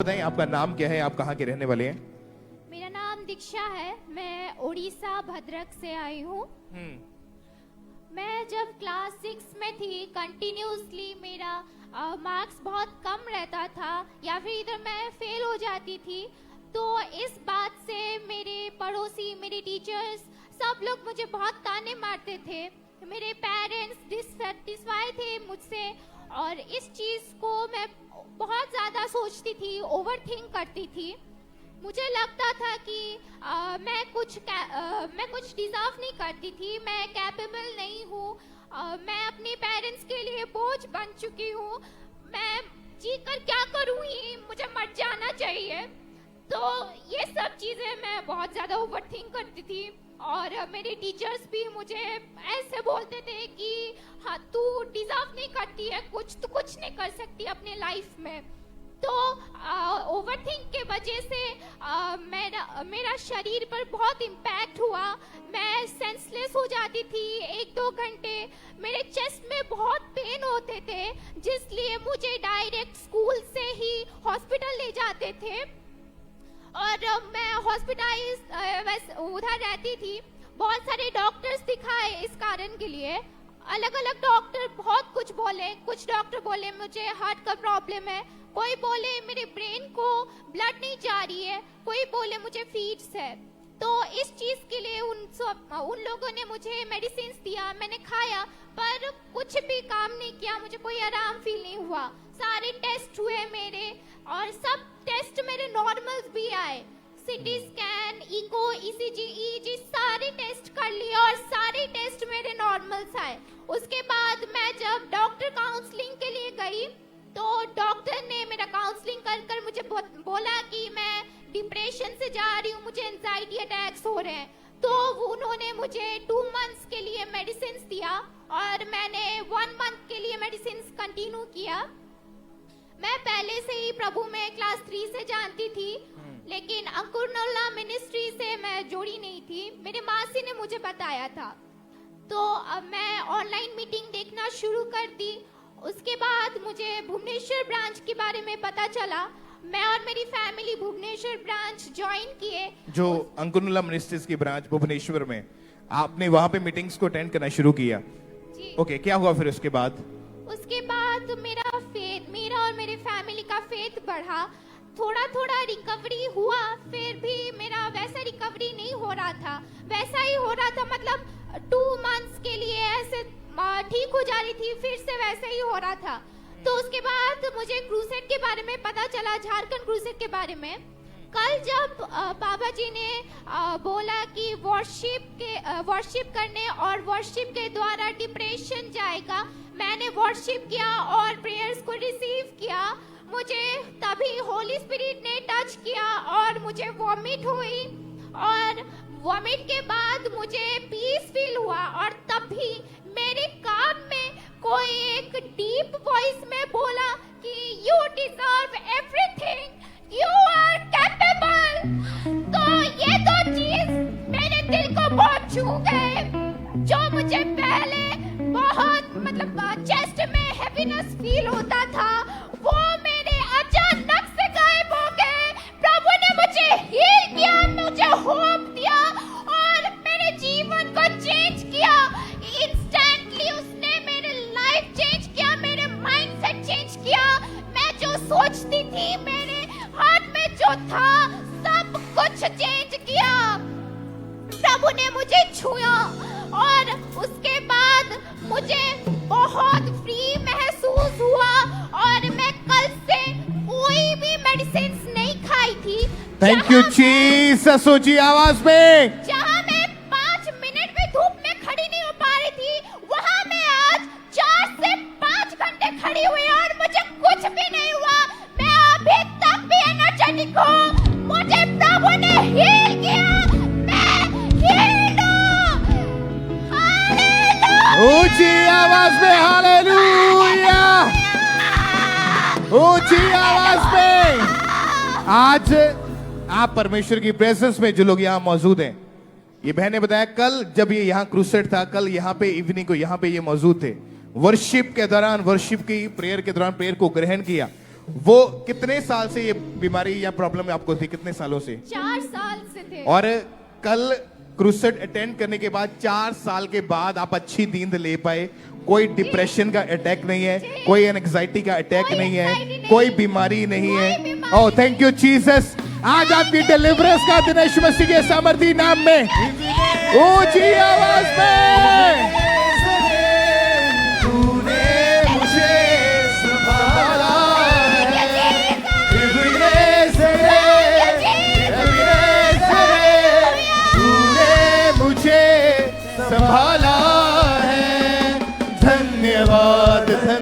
बताएं आपका नाम क्या है, आप कहाँ के रहने वाले हैं? मेरा नाम दीक्षा है। मैं उड़ीसा भद्रक से आई हूँ। मैं जब क्लास 6 में थी, कंटिन्यूसली मेरा मार्क्स बहुत कम रहता था या फिर इधर मैं फेल हो जाती थी। तो इस बात से मेरे पड़ोसी, मेरे टीचर्स, सब लोग मुझे बहुत ताने मारते थे। मेरे पेरेंट्स डिससेटिस्फाई थे मुझसे और इस चीज़ को मैं बहुत ज़्यादा सोचती थी, ओवरथिंक करती थी। मुझे लगता था कि मैं कुछ डिजर्व नहीं करती थी, मैं कैपेबल नहीं हूँ, मैं अपने पेरेंट्स के लिए बोझ बन चुकी हूँ, मैं जी कर क्या करूँगी, मुझे मर जाना चाहिए। तो ये सब चीज़ें मैं बहुत ज़्यादा ओवरथिंक करती थी और मेरे टीचर्स भी मुझे ऐसे बोलते थे कि हाँ तू डिजर्व नहीं करती है, तू कुछ नहीं कर सकती अपने लाइफ में। तो ओवरथिंक के वजह से मेरा शरीर पर बहुत इम्पैक्ट हुआ। मैं सेंसलेस हो जाती थी 1-2 घंटे, मेरे चेस्ट में बहुत पेन होते थे, जिसलिए मुझे डायरेक्ट स्कूल से ही हॉस्पिटल ले जाते थे और मैं हॉस्पिटलाइज उधर रहती थी। बहुत सारे डॉक्टर्स दिखाए इस कारण के लिए, अलग अलग डॉक्टर बहुत कुछ बोले। कुछ डॉक्टर बोले मुझे हार्ट का प्रॉब्लम है, कोई बोले मेरे ब्रेन को ब्लड नहीं जा रही है, कोई बोले मुझे फीड्स है। तो इस चीज़ के लिए उन लोगों ने मुझे मेडिसिन दिया, मैंने खाया, पर कुछ भी काम नहीं किया, मुझे कोई आराम फील नहीं हुआ। सारे टेस्ट हुए मेरे और सब टेस्ट मेरे नॉर्मल भी आए, CT scan, echo, ECG, EEG सारे टेस्ट कर लिए और सारे टेस्ट मेरे नॉर्मल्स आए। उसके बाद मैं जब डॉक्टर काउंसलिंग के लिए गई तो डॉक्टर ने मेरा काउंसलिंग कर मुझे बोला कि मैं डिप्रेशन से जा रही हूँ, मुझे एंजाइटी अटैक्स हो रहे हैं। तो उन्होंने मुझे 2 मंथ्स के लिए मेडिसिन दिया और मैंने 1 मंथ के लिए मेडिसिन कंटिन्यू किया। मैं पहले से ही प्रभु में क्लास 3 से जानती थी, लेकिन अंकुरनोला मिनिस्ट्री से मैं जुड़ी नहीं थी, मेरे मासी ने मुझे बताया था। तो अब मैं ऑनलाइन मीटिंग देखना शुरू कर दी। उसके बाद मुझे भुवनेश्वर ब्रांच के बारे में पता चला। मैं और मेरी फैमिली भुवनेश्वर ब्रांच ज्वाइन किए। जो अंकुरनोला मिनिस्ट्रीज की ब्रांच भुवनेश्वर में, आपने वहां पे मीटिंग्स को अटेंड करना शुरू किया? जी। ओके, क्या हुआ फिर उसके बाद? उसके बाद मेरा और मेरे फैमिली का फेथ बढ़ा, थोड़ा थोड़ा रिकवरी हुआ, फिर भी मेरा वैसा रिकवरी नहीं हो रहा था, वैसा ही हो रहा था, मतलब 2 मंथ्स के लिए ऐसे ठीक हो जा रही थी, फिर से वैसे ही हो रहा था। तो उसके बाद मुझे क्रूसेड के बारे में पता चला, झारखंड क्रूसेड के बारे में। कल जब बाबा जी ने बोला कि वर्शिप करने और वर्शिप के द्वारा डिप्रेशन जाएगा, मैंने वर्शिप किया और प्रेयर्स को रिसीव किया। मुझे तभी होली स्पिरिट ने टच किया और मुझे वॉमिट हुई और वॉमिट के बाद मुझे पीस फील हुआ और तभी मेरे कान में कोई एक डीप वॉइस में बोला कि you deserve everything, you are capable. तो ये 2 चीज मेरे दिल को बहुत छू गए। जो मुझे पहले बहुत मतलब चेस्ट में हैप्पीनेस फील होता था, वो मेरे अचानक से गायब हो गए। प्रभु ने मुझे हील किया, मुझे होप दिया और मेरे जीवन को चेंज किया। इंस्टेंटली उसने मेरे लाइफ चेंज किया, मेरे माइंडसेट चेंज किया। मैं जो सोचती थी, मेरे हाथ में जो था, सब कुछ चेंज किया। प्रभु ने मुझे छुआ और उसके बाद मुझे बहुत फ्री महसूस हुआ और मैं कल से कोई भी मेडिसिन नहीं खाई थी। Thank you Jesus. ऊंची आवाज में। जहाँ मैं 5 मिनट भी धूप में खड़ी नहीं हो पा रही थी, वहाँ मैं आज 4 से 5 घंटे खड़ी हुई और मुझे कुछ भी नहीं हुआ। मैं अभी तक भी एनर्जेटिक हूँ। मुझे प्रभु ने हील किया, मैं हील्ड हूँ। हालेलुया। ऊंची आवाज में हालेलुया। ऊंची आवाज में। आज आप परमेश्वर की प्रेजेंस में जो लोग यहाँ मौजूद हैं, ये बहन ने बताया कल जब ये यहाँ क्रूसेड था, कल यहाँ पे इवनिंग को यहाँ पे ये मौजूद थे, वर्शिप के दौरान, वर्शिप की प्रेयर के दौरान प्रेयर को ग्रहण किया, वो कितने साल से ये बीमारी या प्रॉब्लम आपको थी, कितने सालों से? 4 साल से थे। और कल क्रूसेड अटेंड करने के बाद 4 साल के बाद आप अच्छी नींद ले पाए, कोई डिप्रेशन का अटैक नहीं है, कोई एंजाइटी का अटैक कोई नहीं है, anxiety नहीं, कोई बीमारी नहीं कोई है। बीमारी ओह थैंक यू जीसस। आज आपकी डिलीवरेंस का दिन यीशु मसीह के सामर्थी नाम में ऊंची आवाज में